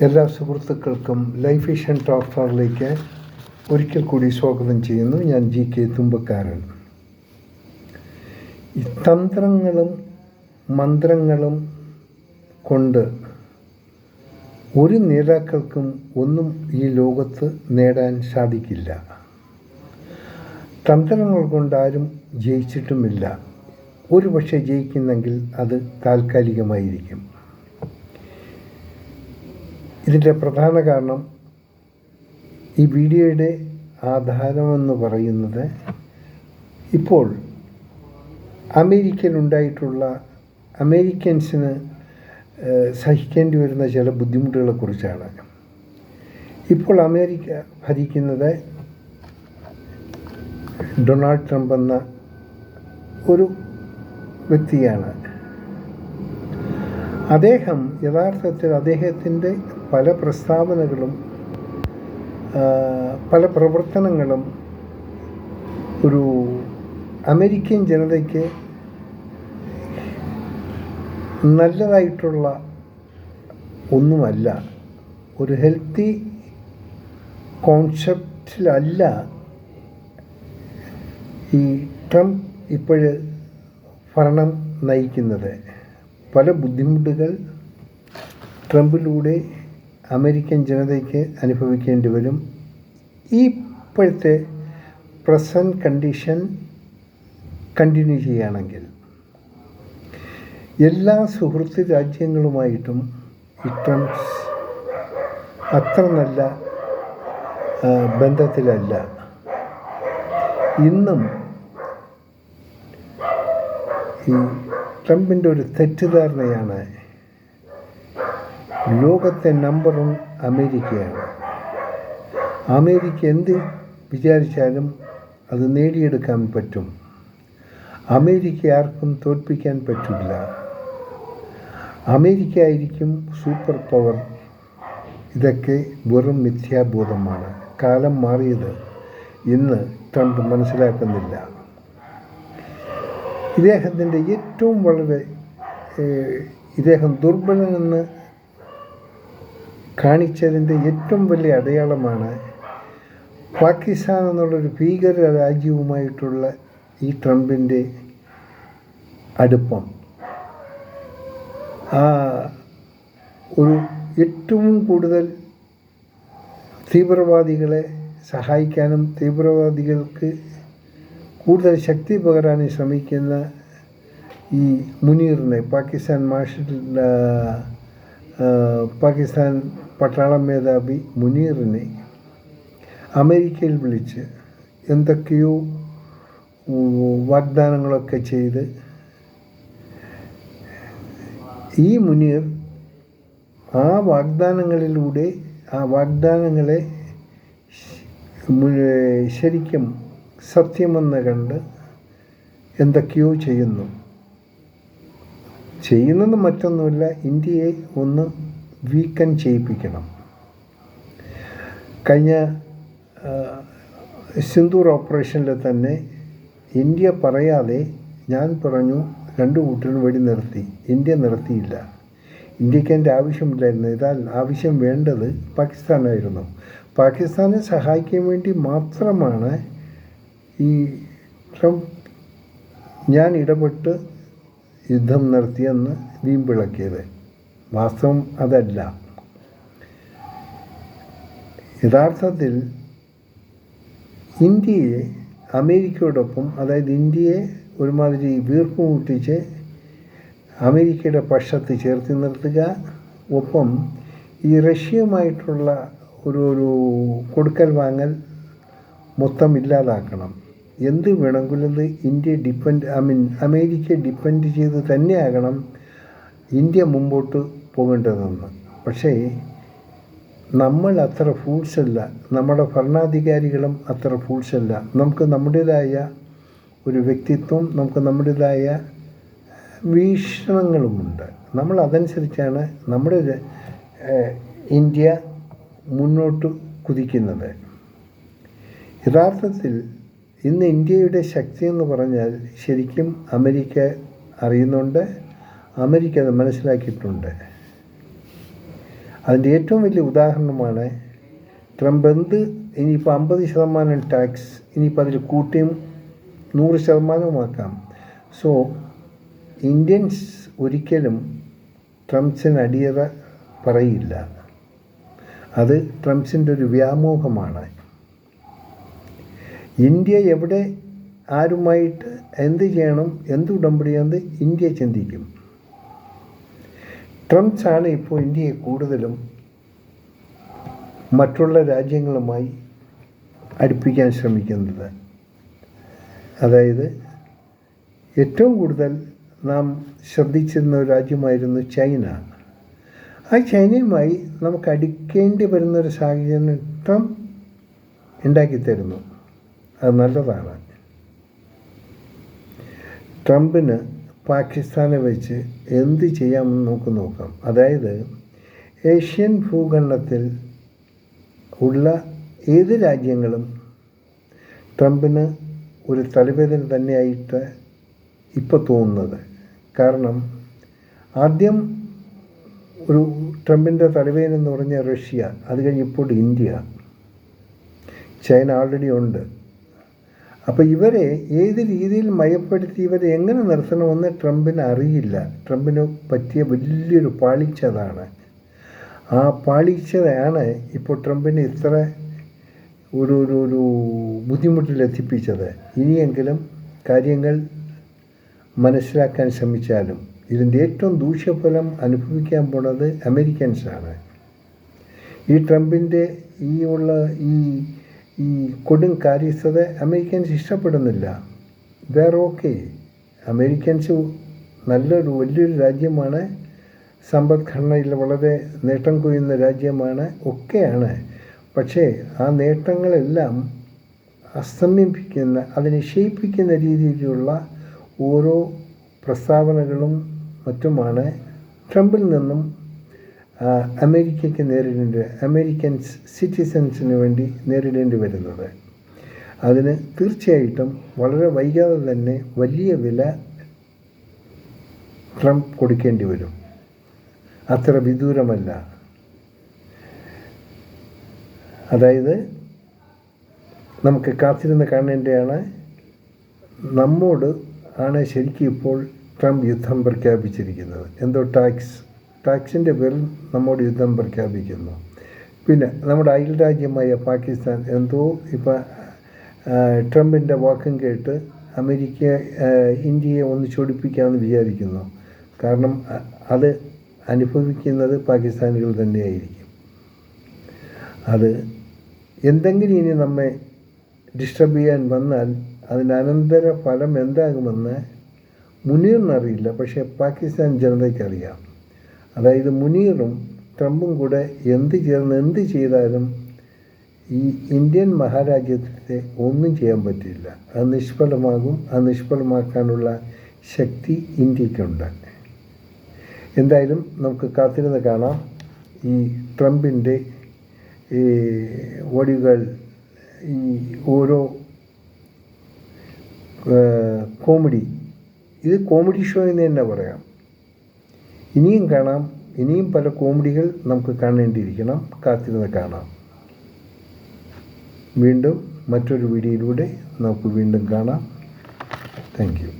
എല്ലാ സുഹൃത്തുക്കൾക്കും life vision talk ഫാറിലേക്ക് ഒരിക്കൽ കൂടി സ്വാഗതം ചെയ്യുന്നു. ഞാൻ GK തുമ്പക്കാരൻ. ഈ തന്ത്രങ്ങളും മന്ത്രങ്ങളും കൊണ്ട് ഒരു നേതാക്കൾക്കും ഒന്നും ഈ ലോകത്ത് നേടാൻ സാധിക്കില്ല. തന്ത്രങ്ങൾ കൊണ്ടാരും ജയിച്ചിട്ടുമില്ല. ഒരു പക്ഷേ ജയിക്കുന്നെങ്കിൽ അത് താൽക്കാലികമായിരിക്കും. ഇതിൻ്റെ പ്രധാന കാരണം, ഈ വീഡിയോയുടെ ആധാരമെന്ന് പറയുന്നത്, ഇപ്പോൾ അമേരിക്കയിലുണ്ടായിട്ടുള്ള അമേരിക്കൻസിന് സഹിക്കേണ്ടി വരുന്ന ചില ബുദ്ധിമുട്ടുകളെക്കുറിച്ചാണ്. ഇപ്പോൾ അമേരിക്ക ഭരിക്കുന്നത് ഡൊണാൾഡ് ട്രംപ് എന്ന ഒരു വ്യക്തിയാണ്. അദ്ദേഹം യഥാർത്ഥത്തിൽ അദ്ദേഹത്തിൻ്റെ പല പ്രസ്താവനകളും പല പ്രവർത്തനങ്ങളും ഒരു അമേരിക്കൻ ജനതയ്ക്ക് നല്ലതായിട്ടുള്ള ഒന്നുമല്ല. ഒരു ഹെൽത്തി കോൺസെപ്റ്റിലല്ല ഈ ട്രംപ് ഇപ്പോഴ് ഭരണം നയിക്കുന്നത്. പല ബുദ്ധിമുട്ടുകൾ ട്രംപിലൂടെ അമേരിക്കൻ ജനതയ്ക്ക് അനുഭവിക്കേണ്ടി വരും. ഇപ്പോഴത്തെ പ്രസൻറ്റ് കണ്ടീഷൻ കണ്ടിന്യൂ ചെയ്യുകയാണെങ്കിൽ. എല്ലാ സുഹൃത്ത് രാജ്യങ്ങളുമായിട്ടും ഈ ട്രംപ് അത്ര നല്ല ബന്ധത്തിലല്ല. ഇന്നും ഈ ട്രംപിൻ്റെ ഒരു തെറ്റിദ്ധാരണയാണ് ലോകത്തെ നമ്പർ 1 അമേരിക്കയാണ്. അമേരിക്ക എന്ത് വിചാരിച്ചാലും അത് നേടിയെടുക്കാൻ പറ്റും. അമേരിക്ക ആർക്കും തോൽപ്പിക്കാൻ പറ്റില്ല. അമേരിക്ക ആയിരിക്കും സൂപ്പർ പവർ. ഇതൊക്കെ വെറും മിഥ്യാബോധമാണ്. കാലം മാറിയത് ഇന്ന് ട്രംപ് മനസ്സിലാക്കുന്നില്ല. ഇദ്ദേഹത്തിൻ്റെ ഏറ്റവും ഇദ്ദേഹം ദുർബലനെന്ന് കാണിച്ചതിൻ്റെ ഏറ്റവും വലിയ അടയാളമാണ് പാകിസ്ഥാൻ എന്നുള്ളൊരു ഭീകര രാജ്യവുമായിട്ടുള്ള ഈ ട്രംപിൻ്റെ അടുപ്പം. ഒരു ഏറ്റവും കൂടുതൽ തീവ്രവാദികളെ സഹായിക്കാനും തീവ്രവാദികൾക്ക് കൂടുതൽ ശക്തി പകരാനും ശ്രമിക്കുന്ന ഈ മുനീറിനെ, പാകിസ്ഥാൻ പട്ടാള മേധാവി മുനീറിനെ അമേരിക്കയിൽ വിളിച്ച് എന്തൊക്കെയോ വാഗ്ദാനങ്ങളൊക്കെ ചെയ്ത് ഈ മുനീർ ആ വാഗ്ദാനങ്ങളെ ശരിക്കും സത്യമെന്ന് കണ്ട് എന്തൊക്കെയോ ചെയ്യുന്നത് മറ്റൊന്നുമില്ല, ഇന്ത്യയെ ഒന്ന് വീക്കൻ ചെയ്യിപ്പിക്കണം. കഴിഞ്ഞ സിന്ദൂർ ഓപ്പറേഷനിൽ തന്നെ ഇന്ത്യ പറയാതെ ഞാൻ പറഞ്ഞു 2 കൂട്ടരും വെടി നിർത്തി. ഇന്ത്യ നിർത്തിയില്ല. ഇന്ത്യക്ക് എൻ്റെ ആവശ്യമില്ലായിരുന്നു. ഇതാൽ ആവശ്യം വേണ്ടത് പാകിസ്ഥാനായിരുന്നു. പാകിസ്ഥാനെ സഹായിക്കാൻ വേണ്ടി മാത്രമാണ് ഈ ട്രംപ് ഞാൻ ഇടപെട്ട് യുദ്ധം നടത്തിയെന്ന് വീമ്പിളക്കിയത്. വാസ്തവം അതല്ല. യഥാർത്ഥത്തിൽ ഇന്ത്യയെ അമേരിക്കയോടൊപ്പം, അതായത് ഇന്ത്യയെ ഒരുമാതിരി വീർപ്പ് മുട്ടിച്ച് അമേരിക്കയുടെ പക്ഷത്ത് ചേർത്ത് നിർത്തുക, ഒപ്പം ഈ റഷ്യയുമായിട്ടുള്ള ഒരു കൊടുക്കൽ വാങ്ങൽ മൊത്തം ഇല്ലാതാക്കണം. എന്ത് വേണമെങ്കിലും അമേരിക്ക ഡിപ്പെൻഡ് ചെയ്ത് തന്നെയാകണം ഇന്ത്യ മുമ്പോട്ട് പോകേണ്ടതെന്ന്. പക്ഷേ നമ്മൾ അത്ര ഫൂൾസല്ല, നമ്മുടെ ഭരണാധികാരികളും അത്ര ഫൂൾസല്ല. നമുക്ക് നമ്മുടേതായ ഒരു വ്യക്തിത്വം, നമുക്ക് നമ്മുടേതായ വീക്ഷണങ്ങളുമുണ്ട്. നമ്മൾ അതനുസരിച്ചാണ് നമ്മുടെ ഇന്ത്യ മുന്നോട്ട് കുതിക്കുന്നത്. യഥാർത്ഥത്തിൽ ഇന്ന് ഇന്ത്യയുടെ ശക്തി എന്ന് പറഞ്ഞാൽ ശരിക്കും അമേരിക്ക അറിയുന്നുണ്ട്, അമേരിക്ക അത് മനസ്സിലാക്കിയിട്ടുണ്ട്. അതിൻ്റെ ഏറ്റവും വലിയ ഉദാഹരണമാണ് ട്രംപ് ഇനിയിപ്പോൾ 50% ടാക്സ് ഇനിയിപ്പോൾ അതിൽ കൂട്ടിയും 100%ആക്കാം. സോ ഇന്ത്യൻസ് ഒരിക്കലും ട്രംപ്സിന് അടിയറ പറയില്ല. അത് ട്രംപ്സിൻ്റെ ഒരു വ്യാമോഹമാണ്. ഇന്ത്യ എവിടെ ആരുമായിട്ട് എന്ത് ചെയ്യണം, എന്ത് ഉടമ്പടിയാണെന്ന് ഇന്ത്യ ചിന്തിക്കും. ട്രംപ്സാണ് ഇപ്പോൾ ഇന്ത്യയെ കൂടുതലും മറ്റുള്ള രാജ്യങ്ങളുമായി അടുപ്പിക്കാൻ ശ്രമിക്കുന്നത്. അതായത് ഏറ്റവും കൂടുതൽ നാം ശ്രദ്ധിച്ചിരുന്ന ഒരു രാജ്യമായിരുന്നു ചൈന. ആ ചൈനയുമായി നമുക്ക് അടുക്കേണ്ടി വരുന്നൊരു സാഹചര്യം ട്രംപ് ഉണ്ടാക്കിത്തരുന്നു. അത് നല്ലതാണ്. ട്രംപിന് പാകിസ്ഥാനെ വെച്ച് എന്ത് ചെയ്യാമെന്ന് നമുക്ക് നോക്കാം. അതായത് ഏഷ്യൻ ഭൂഖണ്ഡത്തിൽ ഉള്ള ഏത് രാജ്യങ്ങളും ട്രംപിന് ഒരു തലവേദന തന്നെയായിട്ട് ഇപ്പോൾ തോന്നുന്നത്. കാരണം ആദ്യം ഒരു ട്രംപിൻ്റെ തലവേദന എന്ന് പറഞ്ഞാൽ റഷ്യ, അത് കഴിഞ്ഞപ്പോൾ ഇന്ത്യ, ചൈന ആൾറെഡി ഉണ്ട്. അപ്പോൾ ഇവരെ ഏത് രീതിയിൽ മയപ്പെടുത്തി ഇവരെ എങ്ങനെ നിർത്തണമെന്ന് ട്രംപിന് അറിയില്ല. ട്രംപിന് പറ്റിയ വലിയൊരു പാളിച്ച അതാണ്. ആ പാളിച്ചതാണ് ഇപ്പോൾ ട്രംപിന് ഇത്ര ഒരു ബുദ്ധിമുട്ടിലെത്തിപ്പിച്ചത്. ഇനിയെങ്കിലും കാര്യങ്ങൾ മനസ്സിലാക്കാൻ ശ്രമിച്ചാലും ഇതിൻ്റെ ഏറ്റവും ദൂഷ്യഫലം അനുഭവിക്കാൻ പോണത് അമേരിക്കൻസാണ്. ഈ ട്രംപിൻ്റെ ഈ കൊടും കാര്യസ്ഥത അമേരിക്കൻസ് ഇഷ്ടപ്പെടുന്നില്ല. വേറെ ഓക്കെ, അമേരിക്കൻസ് വലിയൊരു രാജ്യമാണ്, സമ്പദ്ഘടനയിൽ വളരെ നേട്ടം കൊയ്യുന്ന രാജ്യമാണ്, ഒക്കെയാണ്. പക്ഷേ ആ നേട്ടങ്ങളെല്ലാം അസ്തമിപ്പിക്കുന്ന, അതിനെ ക്ഷയിപ്പിക്കുന്ന രീതിയിലുള്ള ഓരോ പ്രസ്താവനകളും മറ്റുമാണ് ട്രംപിൽ നിന്നും അമേരിക്കയ്ക്ക് അമേരിക്കൻ സിറ്റിസൻസിന് വേണ്ടി നേരിടേണ്ടി വരുന്നത്. അതിന് തീർച്ചയായിട്ടും വളരെ വൈകാതെ തന്നെ വലിയ വില ട്രംപ് കൊടുക്കേണ്ടി വരും. അത്ര വിദൂരമല്ല. അതായത് നമുക്ക് കാത്തിരുന്ന് കാണേണ്ടതാണ്. നമ്മോട് ആണ് ശരിക്കും ഇപ്പോൾ ട്രംപ് യുദ്ധം പ്രഖ്യാപിച്ചിരിക്കുന്നത്. എന്തോ ടാക്സിൻ്റെ പേരിൽ നമ്മോട് യുദ്ധം പ്രഖ്യാപിക്കുന്നു. പിന്നെ നമ്മുടെ അയൽരാജ്യമായ പാകിസ്ഥാൻ എന്തോ ഇപ്പോൾ ട്രംപിൻ്റെ വാക്കും കേട്ട് ഇന്ത്യയെ ഒന്ന് ചൊടിപ്പിക്കാമെന്ന് വിചാരിക്കുന്നു. കാരണം അത് അനുഭവിക്കുന്നത് പാകിസ്ഥാനികൾ തന്നെയായിരിക്കും. അത് എന്തെങ്കിലും ഇനി നമ്മെ ഡിസ്റ്റർബ് ചെയ്യാൻ വന്നാൽ അതിൻ്റെ അനന്തര ഫലം എന്താകുമെന്ന് മുനീറിനറിയില്ല, പക്ഷേ പാകിസ്ഥാൻ ജനതയ്ക്കറിയാം. അതായത് മുനീറും ട്രംപും കൂടെ എന്ത് ചെയ്താലും ഈ ഇന്ത്യൻ മഹാരാജ്യത്തെ ഒന്നും ചെയ്യാൻ പറ്റില്ല. അത് നിഷ്ഫലമാകും. അത് നിഷ്ഫലമാക്കാനുള്ള ശക്തി ഇന്ത്യക്കുണ്ട്. എന്തായാലും നമുക്ക് കാത്തിരുന്ന് കാണാം. ഈ ട്രംപിൻ്റെ ഈ വടികൾ, ഈ ഓരോ കോമഡി, ഇത് കോമഡി ഷോ എന്ന് തന്നെ പറയാം. ഇനിയും കാണാം. ഇനിയും പല കോമഡികൾ നമുക്ക് കാണേണ്ടിയിരിക്കണം. കാത്തിരുന്ന് കാണാം. വീണ്ടും മറ്റൊരു വീഡിയോയിലൂടെ നമുക്ക് വീണ്ടും കാണാം. Thank you.